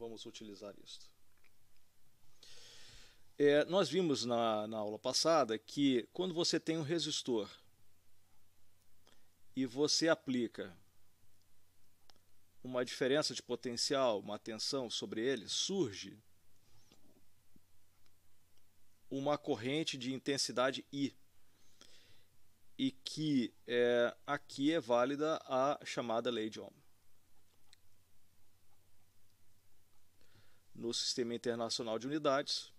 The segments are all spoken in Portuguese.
vamos utilizar isso. Nós vimos na aula passada que quando você tem um resistor e você aplica uma diferença de potencial, uma tensão sobre ele, surge uma corrente de intensidade I. E que aqui é válida a chamada lei de Ohm. No Sistema Internacional de Unidades,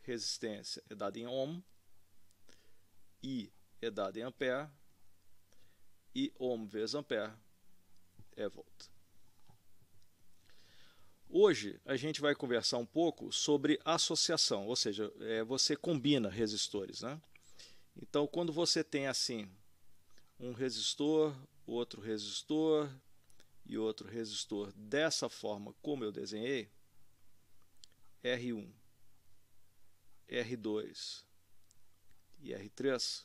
resistência é dada em ohm, I é dada em ampere, e ohm vezes ampere é volt. Hoje a gente vai conversar um pouco sobre associação, ou seja, você combina resistores, né? Então, quando você tem assim um resistor, outro resistor e outro resistor dessa forma como eu desenhei, R1, R2 e R3,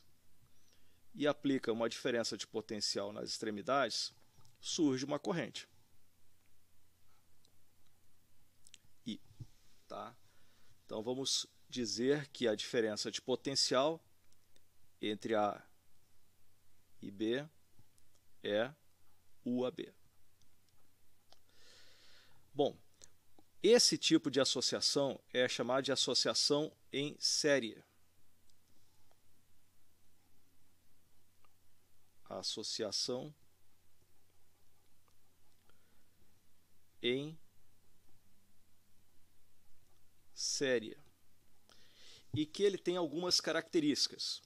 e aplica uma diferença de potencial nas extremidades, surge uma corrente. I, tá? Então vamos dizer que a diferença de potencial entre A e B é UAB. Bom, esse tipo de associação é chamado de associação em série. Associação em série. E que ele tem algumas características.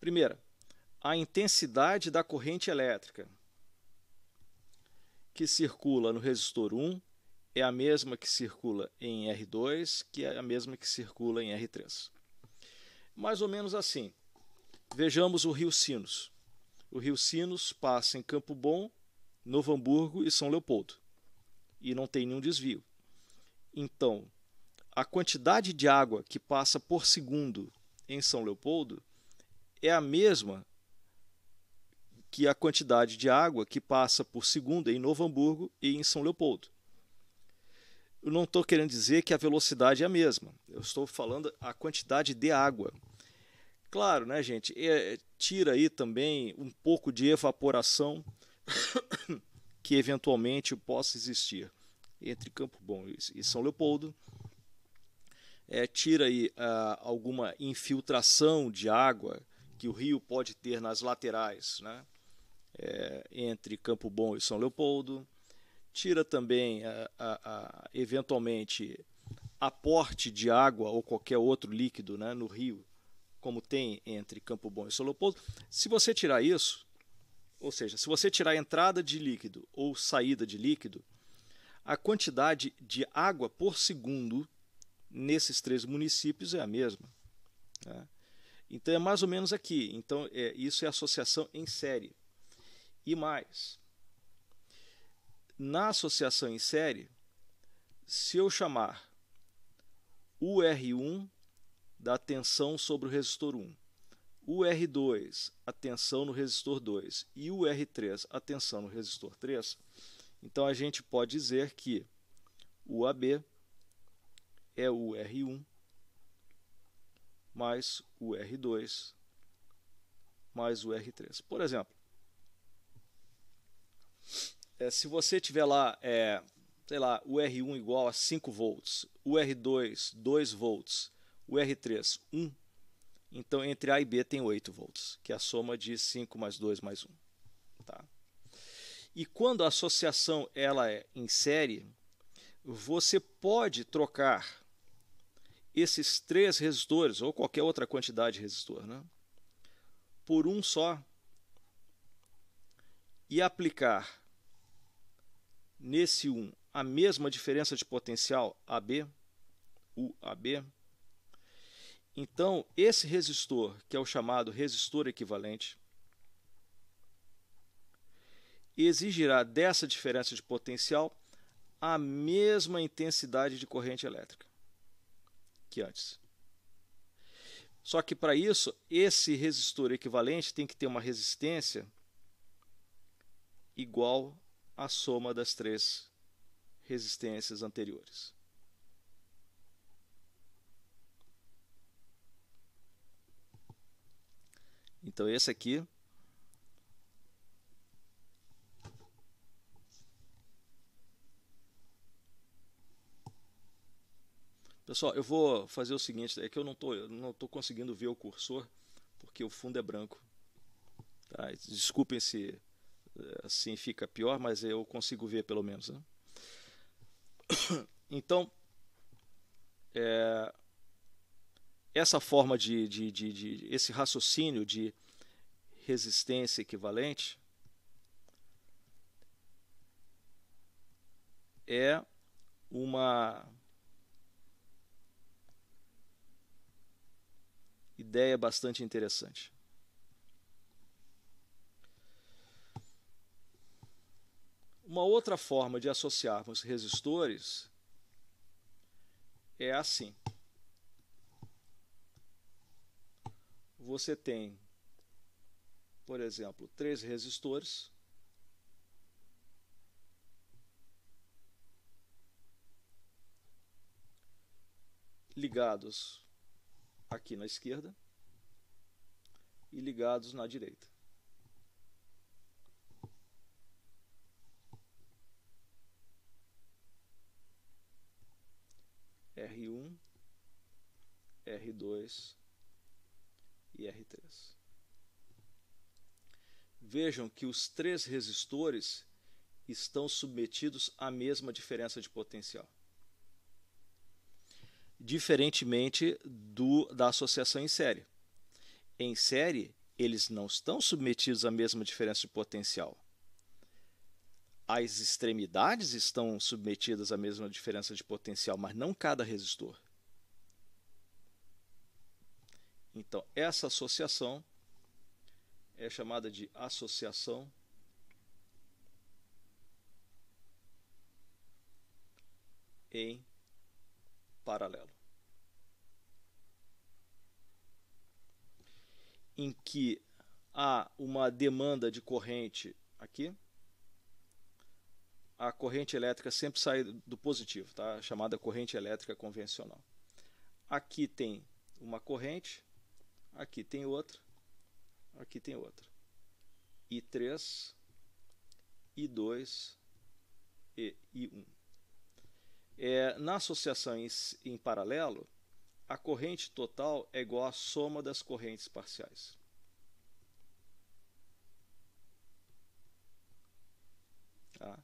Primeira, a intensidade da corrente elétrica que circula no resistor 1 é a mesma que circula em R2, que é a mesma que circula em R3. Mais ou menos assim. Vejamos o rio Sinos. O rio Sinos passa em Campo Bom, Novo Hamburgo e São Leopoldo. E não tem nenhum desvio. Então, a quantidade de água que passa por segundo em São Leopoldo é a mesma que a quantidade de água que passa por segundo em Novo Hamburgo e em São Leopoldo. Eu não estou querendo dizer que a velocidade é a mesma. Eu estou falando a quantidade de água. Claro, né, gente? Tira aí também um pouco de evaporação que eventualmente possa existir entre Campo Bom e São Leopoldo. Tira aí alguma infiltração de água que o rio pode ter nas laterais, né? Entre Campo Bom e São Leopoldo. Tira também, eventualmente, aporte de água ou qualquer outro líquido, né, no rio, como tem entre Campo Bom e São Leopoldo. Se você tirar isso, ou seja, se você tirar a entrada de líquido ou saída de líquido, a quantidade de água por segundo nesses três municípios é a mesma, né? Então é mais ou menos aqui. Então isso é associação em série. E mais, na associação em série, se eu chamar o R1 da tensão sobre o resistor 1, o R2 a tensão no resistor 2 e o R3 a tensão no resistor 3, então a gente pode dizer que o AB é o R1 mais o R2 mais o R3. Por exemplo, se você tiver lá, sei lá, o R1 igual a 5 volts, o R2, 2 volts, o R3, 1, então entre A e B tem 8 volts, que é a soma de 5 mais 2 mais 1. Tá? E quando a associação ela é em série, você pode trocar esses 3 resistores, ou qualquer outra quantidade de resistor, né, por um só, e aplicar nesse 1 a mesma diferença de potencial AB, UAB. Então, esse resistor, que é o chamado resistor equivalente, exigirá dessa diferença de potencial a mesma intensidade de corrente elétrica que antes. Só que para isso, esse resistor equivalente tem que ter uma resistência igual à soma das 3 resistências anteriores. Então esse aqui pessoal, eu vou fazer o seguinte, é que eu não tô conseguindo ver o cursor porque o fundo é branco. Tá? Desculpem se assim fica pior, mas eu consigo ver pelo menos. Né? Então, essa forma esse raciocínio de resistência equivalente é uma ideia bastante interessante. Uma outra forma de associarmos resistores é assim. Você tem, por exemplo, 3 resistores ligados aqui na esquerda e ligados na direita. R1, R2 e R3. Vejam que os 3 resistores estão submetidos à mesma diferença de potencial. Diferentemente da associação em série. Em série, eles não estão submetidos à mesma diferença de potencial. As extremidades estão submetidas à mesma diferença de potencial, mas não cada resistor. Então, essa associação é chamada de associação em paralelo, em que há uma demanda de corrente aqui. A corrente elétrica sempre sai do positivo, tá? Chamada corrente elétrica convencional. Aqui tem uma corrente, aqui tem outra, aqui tem outra. I3, I2 e I1. Na associação em paralelo, a corrente total é igual à soma das correntes parciais. Tá?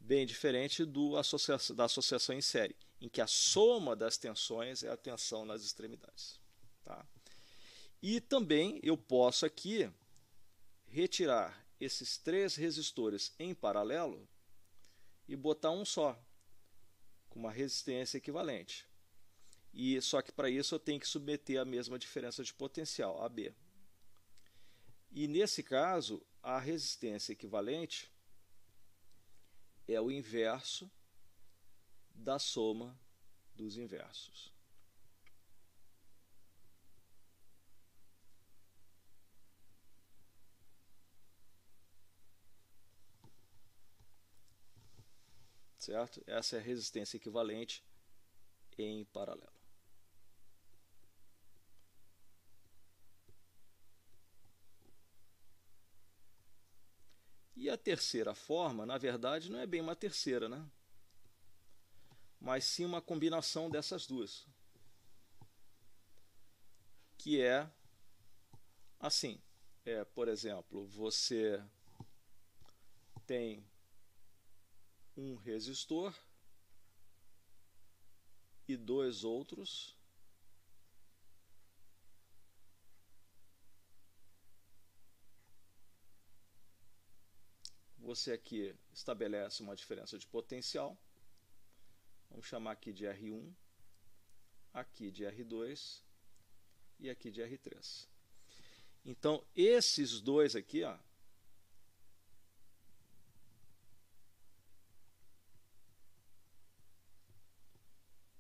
Bem diferente da associação em série, em que a soma das tensões é a tensão nas extremidades. Tá? E também eu posso aqui retirar esses 3 resistores em paralelo e botar um só, com uma resistência equivalente. Só que para isso eu tenho que submeter a mesma diferença de potencial, AB. E nesse caso, a resistência equivalente é o inverso da soma dos inversos. Certo? Essa é a resistência equivalente em paralelo. E a terceira forma, na verdade, não é bem uma terceira, né? Mas sim uma combinação dessas duas. Que é assim, por exemplo, você tem um resistor e 2 outros você aqui estabelece uma diferença de potencial, vamos chamar aqui de R1, aqui de R2 e aqui de R3. Então, esses dois aqui, ó,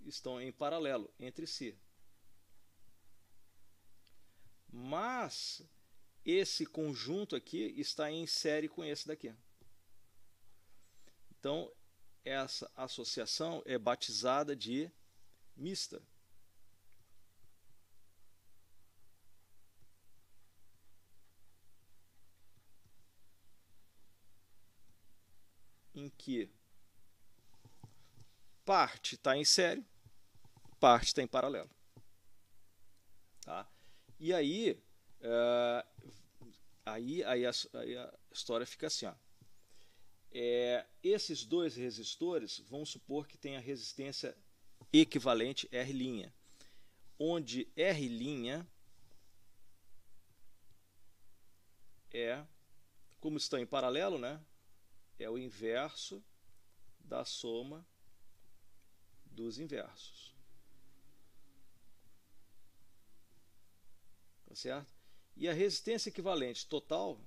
estão em paralelo entre si. Mas esse conjunto aqui está em série com esse daqui. Então, essa associação é batizada de mista. Em que parte está em série, parte está em paralelo. Tá? E aí, aí a história fica assim. Ó. Esses dois resistores, vamos supor que tem a resistência equivalente R', onde R' como estão em paralelo, né? É o inverso da soma dos inversos. Tá certo? E a resistência equivalente total,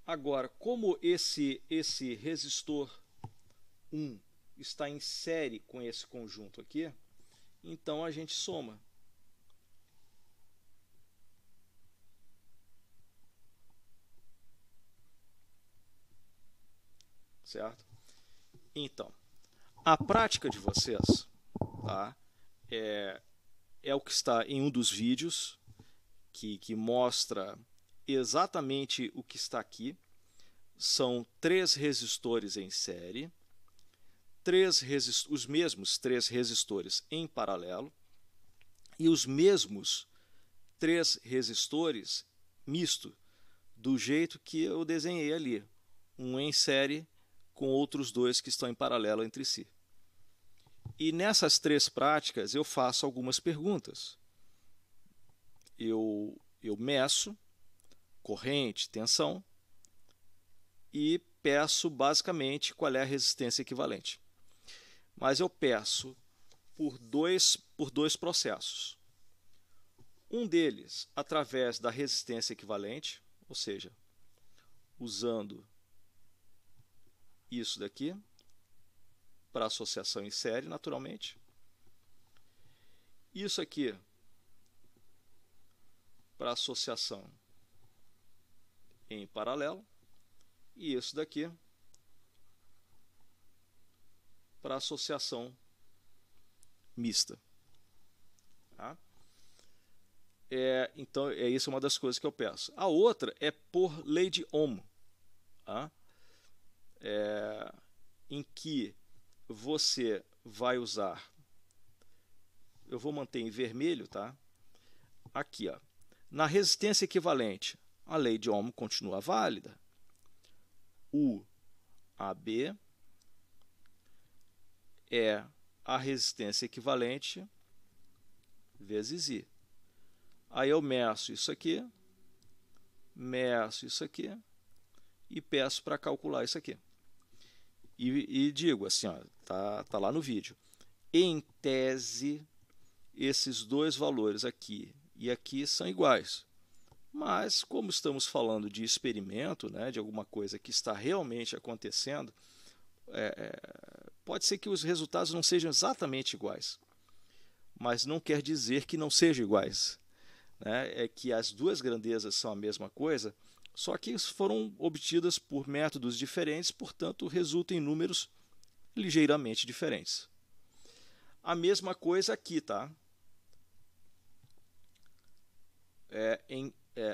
agora, como esse resistor 1 está em série com esse conjunto aqui, então a gente soma. Certo? Então, a prática de vocês, tá, é o que está em um dos vídeos que mostra exatamente o que está aqui. São 3 resistores em série, os mesmos 3 resistores em paralelo e os mesmos 3 resistores misto, do jeito que eu desenhei ali, um em série com outros 2 que estão em paralelo entre si. E nessas 3 práticas eu faço algumas perguntas. Eu meço corrente, tensão e peço basicamente qual é a resistência equivalente. Mas eu peço por dois processos. Um deles através da resistência equivalente, ou seja, usando isso daqui para associação em série, naturalmente. Isso aqui para associação em paralelo. E isso daqui para associação mista. Tá? Então, isso é uma das coisas que eu peço. A outra é por lei de Ohm, tá? Em que você vai usar, eu vou manter em vermelho, tá? Aqui, ó, na resistência equivalente, a lei de Ohm continua válida. U AB é a resistência equivalente vezes I. Aí eu meço isso aqui e peço para calcular isso aqui. E digo assim, ó, tá lá no vídeo. Em tese, esses 2 valores aqui e aqui são iguais. Mas, como estamos falando de experimento, né, de alguma coisa que está realmente acontecendo, pode ser que os resultados não sejam exatamente iguais. Mas não quer dizer que não sejam iguais. Né? É que as 2 grandezas são a mesma coisa, só que foram obtidas por métodos diferentes, portanto, resultam em números ligeiramente diferentes. A mesma coisa aqui, tá?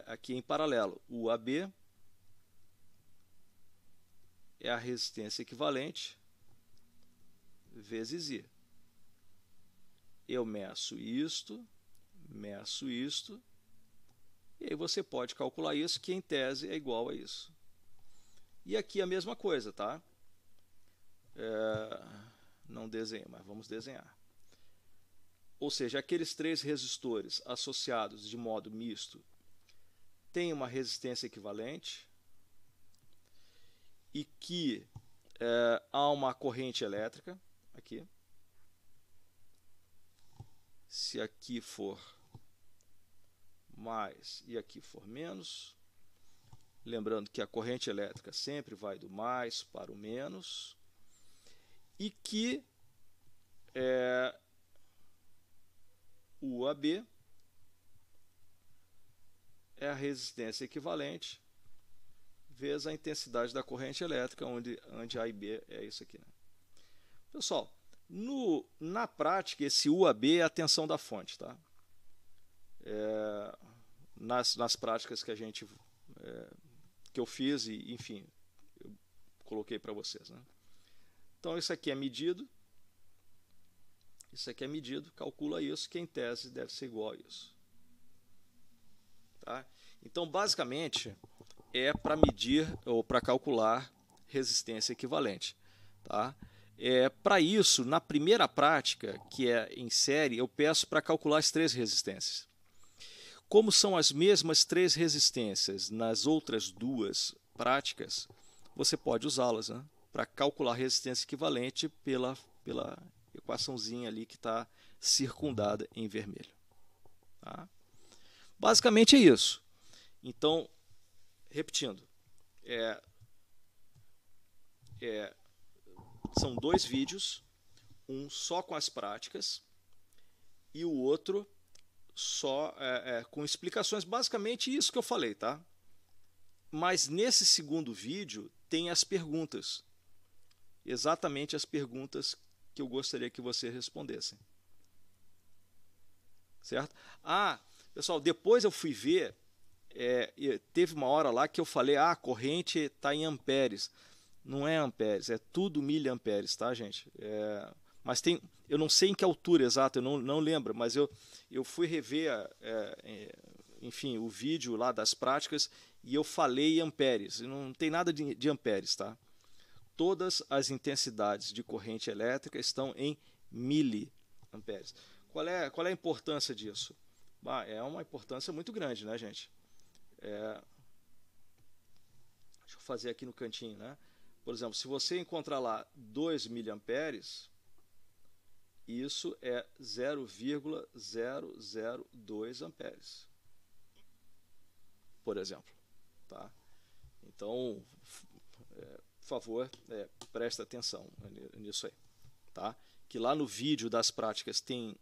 Aqui em paralelo, o AB é a resistência equivalente vezes I. Eu meço isto, e aí você pode calcular isso, que em tese é igual a isso. E aqui a mesma coisa, tá? Não desenho, mas vamos desenhar. Ou seja, aqueles 3 resistores associados de modo misto têm uma resistência equivalente e que há uma corrente elétrica aqui. Se aqui for mais e aqui for menos, lembrando que a corrente elétrica sempre vai do mais para o menos, e que o AB é a resistência equivalente vezes a intensidade da corrente elétrica, onde A e B é isso aqui, né? Pessoal, na prática, esse UAB é a tensão da fonte, tá? Nas práticas que eu fiz e, enfim, eu coloquei para vocês, né? Então, isso aqui é medido. Isso aqui é medido, calcula isso, que em tese deve ser igual a isso. Tá? Então, basicamente, é para medir ou para calcular resistência equivalente. Tá? Para isso, na primeira prática, que é em série, eu peço para calcular as 3 resistências. Como são as mesmas 3 resistências nas outras 2 práticas, você pode usá-las, né, para calcular a resistência equivalente pela equaçãozinha ali que está circundada em vermelho. Tá? Basicamente é isso. Então, repetindo, são 2 vídeos, um só com as práticas e o outro só com explicações, basicamente isso que eu falei, tá? Mas nesse segundo vídeo tem as perguntas, exatamente as perguntas que eu gostaria que vocês respondessem. Certo? Pessoal, depois eu fui ver, teve uma hora lá que eu falei, a corrente está em amperes. Não é amperes, é tudo miliamperes, tá, gente? Mas tem, eu não sei em que altura exata, eu não lembro, mas eu fui rever, enfim, o vídeo lá das práticas e eu falei amperes. Não tem nada de amperes, tá? Todas as intensidades de corrente elétrica estão em miliamperes. Qual é a importância disso? É uma importância muito grande, né, gente? Deixa eu fazer aqui no cantinho, né? Por exemplo, se você encontrar lá 2 miliamperes, isso é 0,002 amperes, por exemplo. Tá? Então, por favor, presta atenção nisso aí. Tá? Que lá no vídeo das práticas tem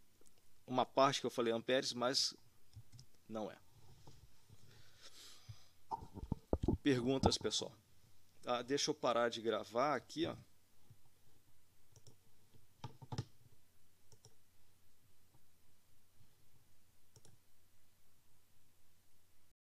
uma parte que eu falei amperes, mas não é. Perguntas, pessoal? Deixa eu parar de gravar aqui, ó.